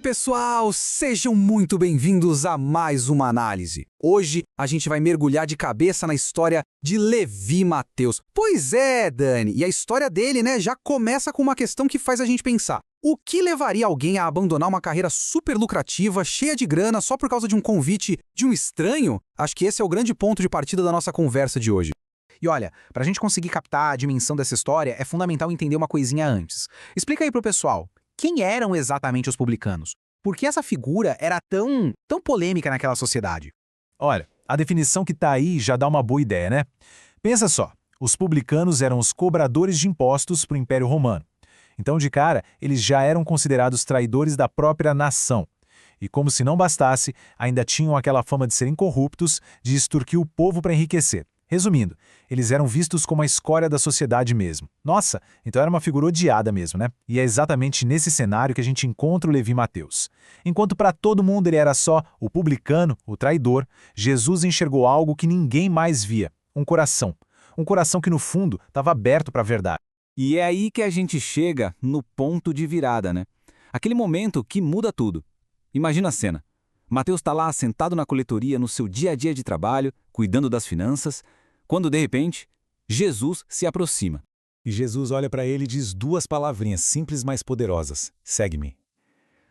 pessoal! Sejam muito bem-vindos a mais uma análise. Hoje a gente vai mergulhar de cabeça na história de Levi Mateus. Pois é, Dani, e a história dele, já começa com uma questão que faz a gente pensar. O que levaria alguém a abandonar uma carreira super lucrativa, cheia de grana, só por causa de um convite de um estranho? Acho que esse é o grande ponto de partida da nossa conversa de hoje. E olha, pra gente conseguir captar a dimensão dessa história, é fundamental entender uma coisinha antes. Explica aí pro pessoal, quem eram exatamente os publicanos? Por que essa figura era tão polêmica naquela sociedade? Olha, a definição que tá aí já dá uma boa ideia, né? Pensa só, os publicanos eram os cobradores de impostos para o Império Romano. Então, de cara, eles já eram considerados traidores da própria nação. E como se não bastasse, ainda tinham aquela fama de serem corruptos, de extorquir o povo para enriquecer. Resumindo, eles eram vistos como a escória da sociedade mesmo. Nossa, então era uma figura odiada mesmo, né? E é exatamente nesse cenário que a gente encontra o Levi Mateus. Enquanto para todo mundo ele era só o publicano, o traidor, Jesus enxergou algo que ninguém mais via, um coração. Um coração que no fundo estava aberto para a verdade. E é aí que a gente chega no ponto de virada, né? Aquele momento que muda tudo. Imagina a cena. Mateus está lá sentado na coletoria no seu dia a dia de trabalho, cuidando das finanças, quando de repente, Jesus se aproxima. E Jesus olha para ele e diz duas palavrinhas simples, mas poderosas: segue-me.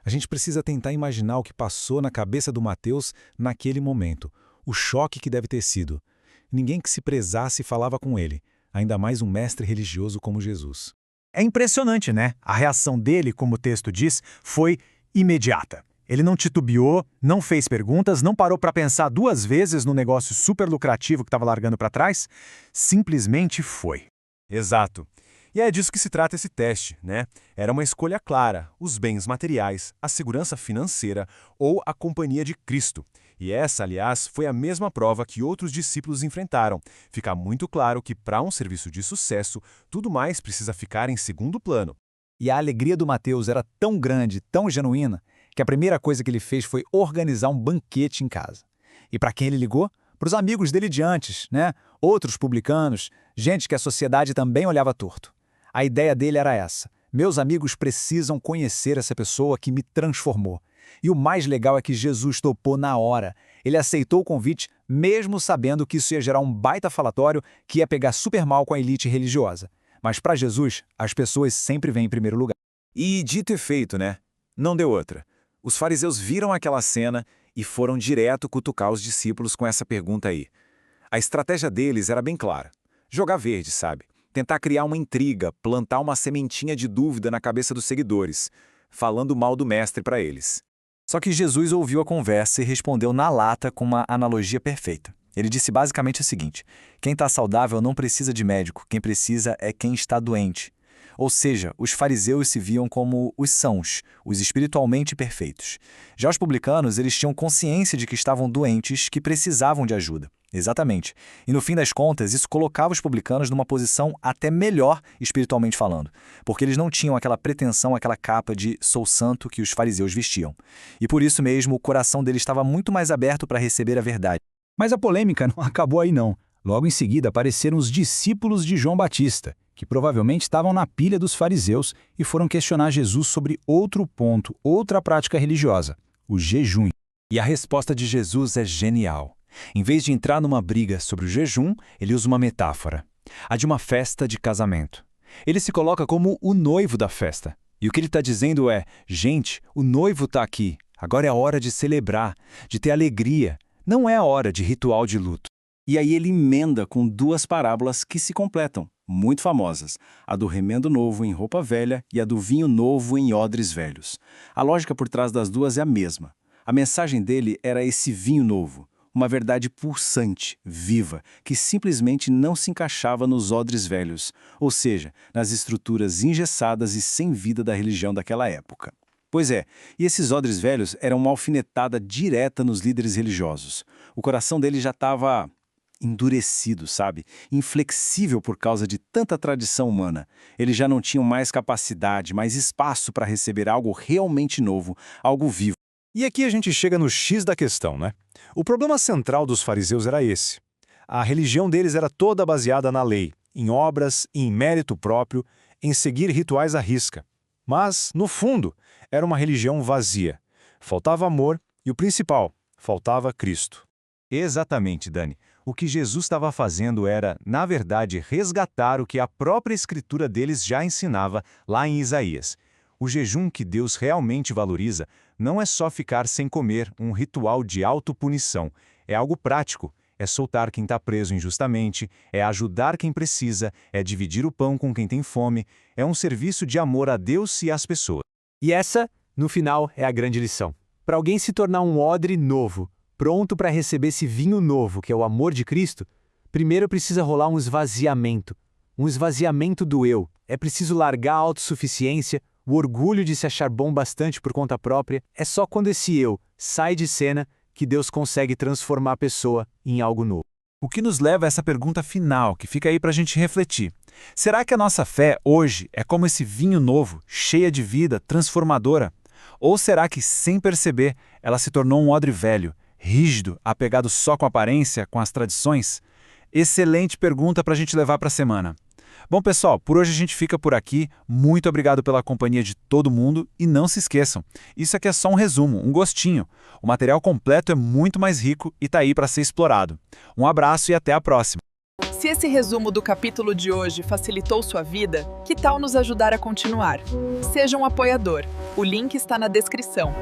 A gente precisa tentar imaginar o que passou na cabeça do Mateus naquele momento, o choque que deve ter sido. Ninguém que se prezasse falava com ele, ainda mais um mestre religioso como Jesus. É impressionante, né? A reação dele, como o texto diz, foi imediata. Ele não titubeou, não fez perguntas, não parou para pensar duas vezes no negócio super lucrativo que estava largando para trás, simplesmente foi. Exato. E é disso que se trata esse teste, né? Era uma escolha clara, os bens materiais, a segurança financeira ou a companhia de Cristo. E essa, aliás, foi a mesma prova que outros discípulos enfrentaram. Fica muito claro que para um serviço de sucesso, tudo mais precisa ficar em segundo plano. E a alegria do Mateus era tão grande, tão genuína, que a primeira coisa que ele fez foi organizar um banquete em casa. E para quem ele ligou? Para os amigos dele de antes, né? Outros publicanos, gente que a sociedade também olhava torto. A ideia dele era essa: meus amigos precisam conhecer essa pessoa que me transformou. E o mais legal é que Jesus topou na hora. Ele aceitou o convite, mesmo sabendo que isso ia gerar um baita falatório que ia pegar super mal com a elite religiosa. Mas para Jesus, as pessoas sempre vêm em primeiro lugar. E dito e feito, né? Não deu outra. Os fariseus viram aquela cena e foram direto cutucar os discípulos com essa pergunta aí. A estratégia deles era bem clara. Jogar verde, sabe? Tentar criar uma intriga, plantar uma sementinha de dúvida na cabeça dos seguidores, falando mal do mestre para eles. Só que Jesus ouviu a conversa e respondeu na lata com uma analogia perfeita. Ele disse basicamente o seguinte: quem está saudável não precisa de médico, quem precisa é quem está doente. Ou seja, os fariseus se viam como os sãos, os espiritualmente perfeitos. Já os publicanos, eles tinham consciência de que estavam doentes, que precisavam de ajuda. Exatamente. E no fim das contas, isso colocava os publicanos numa posição até melhor espiritualmente falando, porque eles não tinham aquela pretensão, aquela capa de sou santo que os fariseus vestiam. E por isso mesmo, o coração deles estava muito mais aberto para receber a verdade. Mas a polêmica não acabou aí não. Logo em seguida apareceram os discípulos de João Batista, que provavelmente estavam na pilha dos fariseus e foram questionar Jesus sobre outro ponto, outra prática religiosa, o jejum. E a resposta de Jesus é genial. Em vez de entrar numa briga sobre o jejum, ele usa uma metáfora, a de uma festa de casamento. Ele se coloca como o noivo da festa. E o que ele está dizendo é: gente, o noivo está aqui, agora é a hora de celebrar, de ter alegria, não é a hora de ritual de luto. E aí ele emenda com duas parábolas que se completam, muito famosas, a do remendo novo em roupa velha e a do vinho novo em odres velhos. A lógica por trás das duas é a mesma. A mensagem dele era esse vinho novo, uma verdade pulsante, viva, que simplesmente não se encaixava nos odres velhos, ou seja, nas estruturas engessadas e sem vida da religião daquela época. Pois é, e esses odres velhos eram uma alfinetada direta nos líderes religiosos. O coração deles já estava endurecido, sabe? Inflexível por causa de tanta tradição humana. Eles já não tinham mais capacidade, mais espaço para receber algo realmente novo, algo vivo. E aqui a gente chega no X da questão, né? O problema central dos fariseus era esse. A religião deles era toda baseada na lei, em obras, em mérito próprio, em seguir rituais à risca. Mas, no fundo, Era uma religião vazia. Faltava amor e o principal, faltava Cristo. Exatamente, Dani. O que Jesus estava fazendo era, na verdade, resgatar o que a própria escritura deles já ensinava lá em Isaías. O jejum que Deus realmente valoriza não é só ficar sem comer, um ritual de autopunição. É algo prático. É soltar quem está preso injustamente, é ajudar quem precisa, é dividir o pão com quem tem fome, é um serviço de amor a Deus e às pessoas. E essa, no final, é a grande lição. Para alguém se tornar um odre novo, pronto para receber esse vinho novo, que é o amor de Cristo, primeiro precisa rolar um esvaziamento do eu. É preciso largar a autossuficiência, o orgulho de se achar bom bastante por conta própria. É só quando esse eu sai de cena que Deus consegue transformar a pessoa em algo novo. O que nos leva a essa pergunta final, que fica aí para a gente refletir. Será que a nossa fé hoje é como esse vinho novo, cheia de vida, transformadora? Ou será que, sem perceber, ela se tornou um odre velho, rígido, apegado só com a aparência, com as tradições? Excelente pergunta para a gente levar para a semana. Bom, pessoal, por hoje a gente fica por aqui. Muito obrigado pela companhia de todo mundo e não se esqueçam, isso aqui é só um resumo, um gostinho. O material completo é muito mais rico e está aí para ser explorado. Um abraço e até a próxima. Se esse resumo do capítulo de hoje facilitou sua vida, que tal nos ajudar a continuar? Seja um apoiador. O link está na descrição.